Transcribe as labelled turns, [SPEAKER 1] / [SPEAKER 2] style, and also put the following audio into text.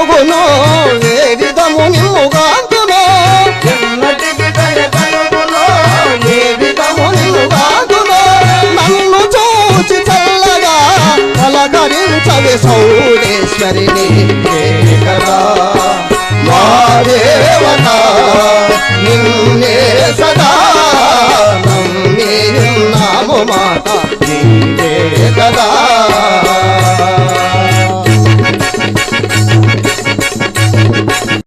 [SPEAKER 1] కలుగును ఏ విధము నిమ్ముగాంతును
[SPEAKER 2] ఎన్నటికి దయ కలుగును
[SPEAKER 1] ఏ విధము నిమ్ముగాంతును నన్ను చూచి చల్లగా పలకరించవి సౌడేశ్వరిని